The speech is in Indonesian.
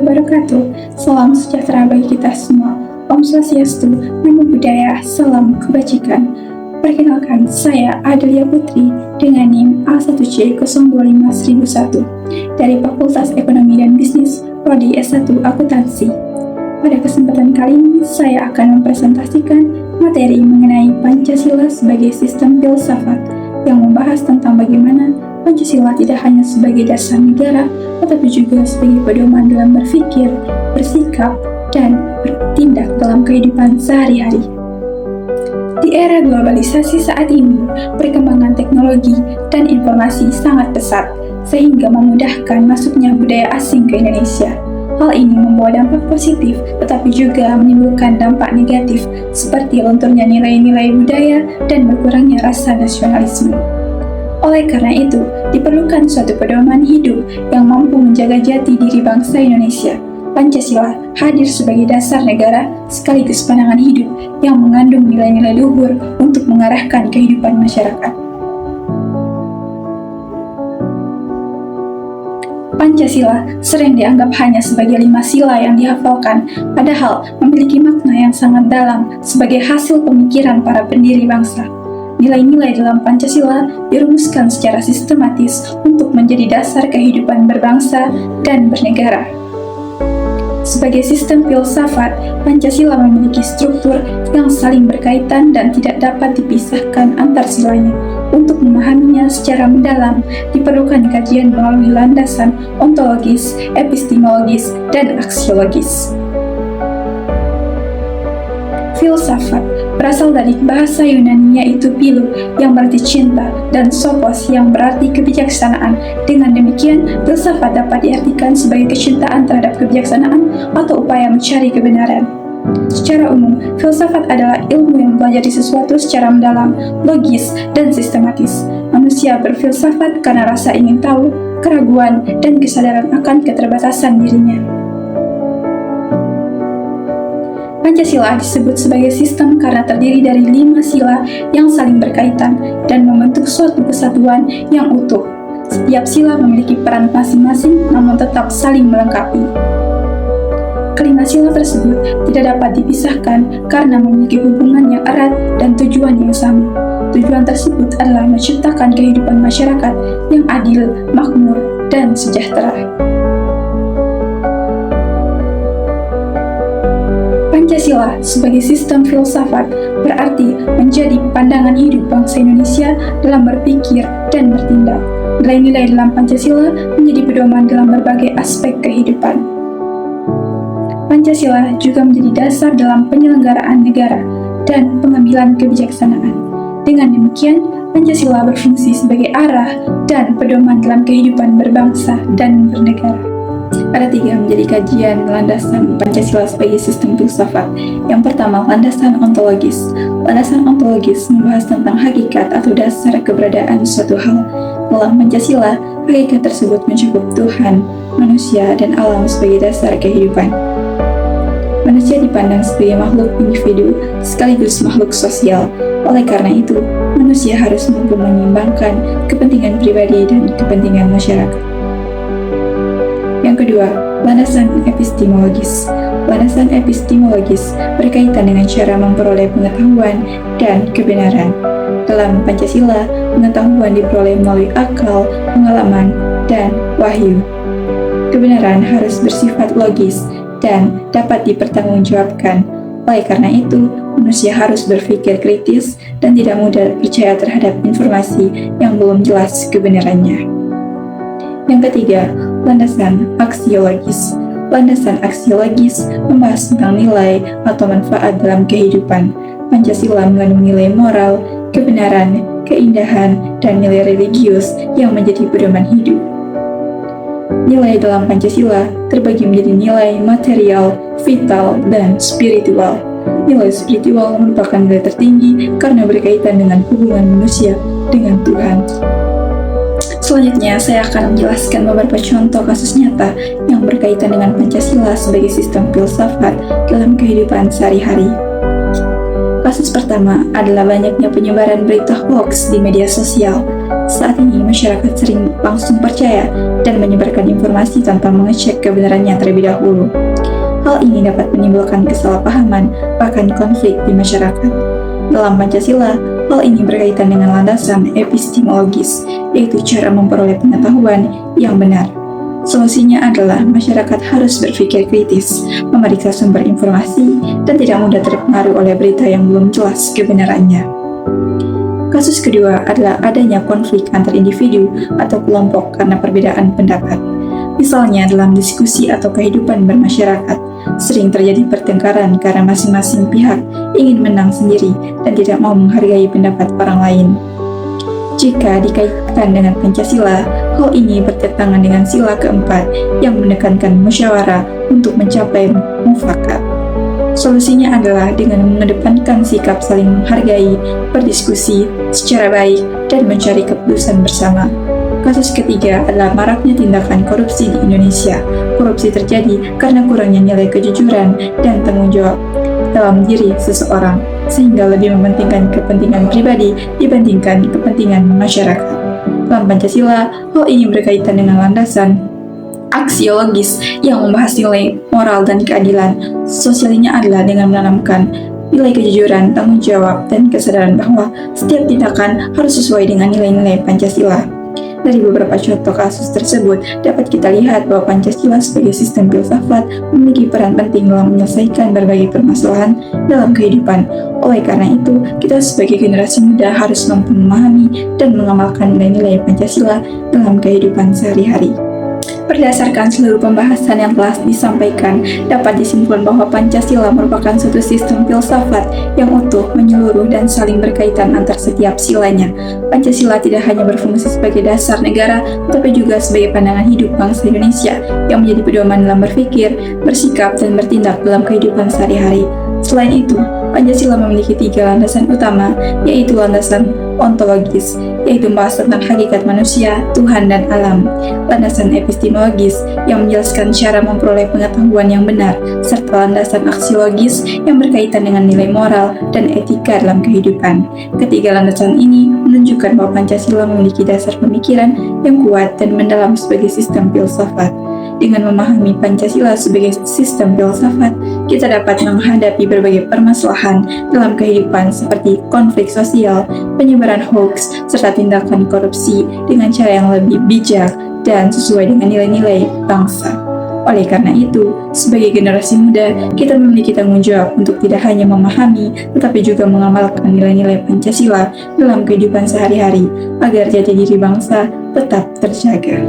wabarakatuh. Salam sejahtera bagi kita semua. Om Swastiastu, Namo Buddhaya, salam kebajikan. Perkenalkan, saya Adelia Putri dengan NIM A1C025001 dari Fakultas Ekonomi dan Bisnis, Prodi S1 Akuntansi. Pada kesempatan kali ini, saya akan mempresentasikan materi mengenai Pancasila sebagai sistem filsafat yang membahas tentang bagaimana Pancasila tidak hanya sebagai dasar negara, tetapi juga sebagai pedoman dalam berpikir, bersikap, dan bertindak dalam kehidupan sehari-hari. Di era globalisasi saat ini, perkembangan teknologi dan informasi sangat pesat, sehingga memudahkan masuknya budaya asing ke Indonesia. Hal ini membawa dampak positif, tetapi juga menimbulkan dampak negatif, seperti lunturnya nilai-nilai budaya dan berkurangnya rasa nasionalisme. Oleh karena itu, diperlukan suatu pedoman hidup yang mampu menjaga jati diri bangsa Indonesia. Pancasila hadir sebagai dasar negara sekaligus pandangan hidup yang mengandung nilai-nilai luhur untuk mengarahkan kehidupan masyarakat. Pancasila sering dianggap hanya sebagai 5 sila yang dihafalkan, padahal memiliki makna yang sangat dalam sebagai hasil pemikiran para pendiri bangsa. Nilai-nilai dalam Pancasila dirumuskan secara sistematis untuk menjadi dasar kehidupan berbangsa dan bernegara. Sebagai sistem filsafat, Pancasila memiliki struktur yang saling berkaitan dan tidak dapat dipisahkan antar silanya. Untuk memahaminya secara mendalam, diperlukan kajian melalui landasan ontologis, epistemologis, dan aksiologis. Filsafat berasal dari bahasa Yunani yaitu philo yang berarti cinta dan sophos yang berarti kebijaksanaan. Dengan demikian, filsafat dapat diartikan sebagai kecintaan terhadap kebijaksanaan atau upaya mencari kebenaran. Secara umum, filsafat adalah ilmu yang mempelajari sesuatu secara mendalam, logis, dan sistematis. Manusia berfilsafat karena rasa ingin tahu, keraguan, dan kesadaran akan keterbatasan dirinya. Pancasila disebut sebagai sistem karena terdiri dari 5 sila yang saling berkaitan dan membentuk suatu kesatuan yang utuh. Setiap sila memiliki peran masing-masing namun tetap saling melengkapi. Kelima sila tersebut tidak dapat dipisahkan karena memiliki hubungan yang erat dan tujuan yang sama. Tujuan tersebut adalah menciptakan kehidupan masyarakat yang adil, makmur, dan sejahtera. Pancasila sebagai sistem filsafat berarti menjadi pandangan hidup bangsa Indonesia dalam berpikir dan bertindak. Nilai-nilai dalam Pancasila menjadi pedoman dalam berbagai aspek kehidupan. Pancasila juga menjadi dasar dalam penyelenggaraan negara dan pengambilan kebijaksanaan. Dengan demikian, Pancasila berfungsi sebagai arah dan pedoman dalam kehidupan berbangsa dan bernegara. Ada 3 menjadi kajian landasan Pancasila sebagai sistem filsafat. Yang pertama, landasan ontologis. Landasan ontologis membahas tentang hakikat atau dasar keberadaan suatu hal. Dalam Pancasila, hakikat tersebut mencakup Tuhan, manusia, dan alam sebagai dasar kehidupan. Manusia dipandang sebagai makhluk individu sekaligus makhluk sosial. Oleh karena itu, manusia harus mampu menyeimbangkan kepentingan pribadi dan kepentingan masyarakat. Yang kedua, landasan epistemologis. Landasan epistemologis berkaitan dengan cara memperoleh pengetahuan dan kebenaran. Dalam Pancasila, pengetahuan diperoleh melalui akal, pengalaman, dan wahyu. Kebenaran harus bersifat logis dan dapat dipertanggungjawabkan. Oleh karena itu, manusia harus berpikir kritis dan tidak mudah percaya terhadap informasi yang belum jelas kebenarannya. Yang ketiga, landasan aksiologis. Landasan aksiologis membahas tentang nilai atau manfaat dalam kehidupan. Pancasila mengandung nilai moral, kebenaran, keindahan, dan nilai religius yang menjadi pedoman hidup. Nilai dalam Pancasila terbagi menjadi nilai material, vital, dan spiritual. Nilai spiritual merupakan nilai tertinggi karena berkaitan dengan hubungan manusia dengan Tuhan. Selanjutnya, saya akan menjelaskan beberapa contoh kasus nyata yang berkaitan dengan Pancasila sebagai sistem filsafat dalam kehidupan sehari-hari. Kasus pertama adalah banyaknya penyebaran berita hoax di media sosial. Saat ini masyarakat sering langsung percaya dan menyebarkan informasi tanpa mengecek kebenarannya terlebih dahulu. Hal ini dapat menimbulkan kesalahpahaman, bahkan konflik di masyarakat. Dalam Pancasila, hal ini berkaitan dengan landasan epistemologis, yaitu cara memperoleh pengetahuan yang benar. Solusinya adalah masyarakat harus berpikir kritis, memeriksa sumber informasi, dan tidak mudah terpengaruh oleh berita yang belum jelas kebenarannya. Kasus kedua adalah adanya konflik antar individu atau kelompok karena perbedaan pendapat. Misalnya dalam diskusi atau kehidupan bermasyarakat, sering terjadi pertengkaran karena masing-masing pihak ingin menang sendiri dan tidak mau menghargai pendapat orang lain. Jika dikaitkan dengan Pancasila, hal ini bertentangan dengan sila keempat yang menekankan musyawarah untuk mencapai mufakat. Solusinya adalah dengan mengedepankan sikap saling menghargai, berdiskusi secara baik, dan mencari keputusan bersama. Kasus ketiga adalah maraknya tindakan korupsi di Indonesia. Korupsi terjadi karena kurangnya nilai kejujuran dan tanggung jawab dalam diri seseorang, sehingga lebih mementingkan kepentingan pribadi dibandingkan kepentingan masyarakat. Dalam Pancasila, hal ini berkaitan dengan landasan aksiologis yang membahas nilai moral dan keadilan. Sosialnya adalah dengan menanamkan nilai kejujuran, tanggung jawab, dan kesadaran bahwa setiap tindakan harus sesuai dengan nilai-nilai Pancasila. Dari beberapa contoh kasus tersebut, dapat kita lihat bahwa Pancasila sebagai sistem filsafat memiliki peran penting dalam menyelesaikan berbagai permasalahan dalam kehidupan. Oleh karena itu, kita sebagai generasi muda harus mampu memahami dan mengamalkan nilai-nilai Pancasila dalam kehidupan sehari-hari. Berdasarkan seluruh pembahasan yang telah disampaikan, dapat disimpulkan bahwa Pancasila merupakan suatu sistem filsafat yang utuh, menyeluruh, dan saling berkaitan antar setiap silanya. Pancasila tidak hanya berfungsi sebagai dasar negara, tetapi juga sebagai pandangan hidup bangsa Indonesia yang menjadi pedoman dalam berpikir, bersikap, dan bertindak dalam kehidupan sehari-hari. Selain itu, Pancasila memiliki 3 landasan utama, yaitu landasan ontologis, yaitu membahas tentang hakikat manusia, Tuhan, dan alam. Landasan epistemologis yang menjelaskan cara memperoleh pengetahuan yang benar, serta landasan aksiologis yang berkaitan dengan nilai moral dan etika dalam kehidupan. Ketiga landasan ini menunjukkan bahwa Pancasila memiliki dasar pemikiran yang kuat dan mendalam sebagai sistem filsafat. Dengan memahami Pancasila sebagai sistem filsafat, kita dapat menghadapi berbagai permasalahan dalam kehidupan seperti konflik sosial, penyebaran hoax, serta tindakan korupsi dengan cara yang lebih bijak dan sesuai dengan nilai-nilai bangsa. Oleh karena itu, sebagai generasi muda, kita memiliki tanggung jawab untuk tidak hanya memahami, tetapi juga mengamalkan nilai-nilai Pancasila dalam kehidupan sehari-hari, agar jati diri bangsa tetap terjaga.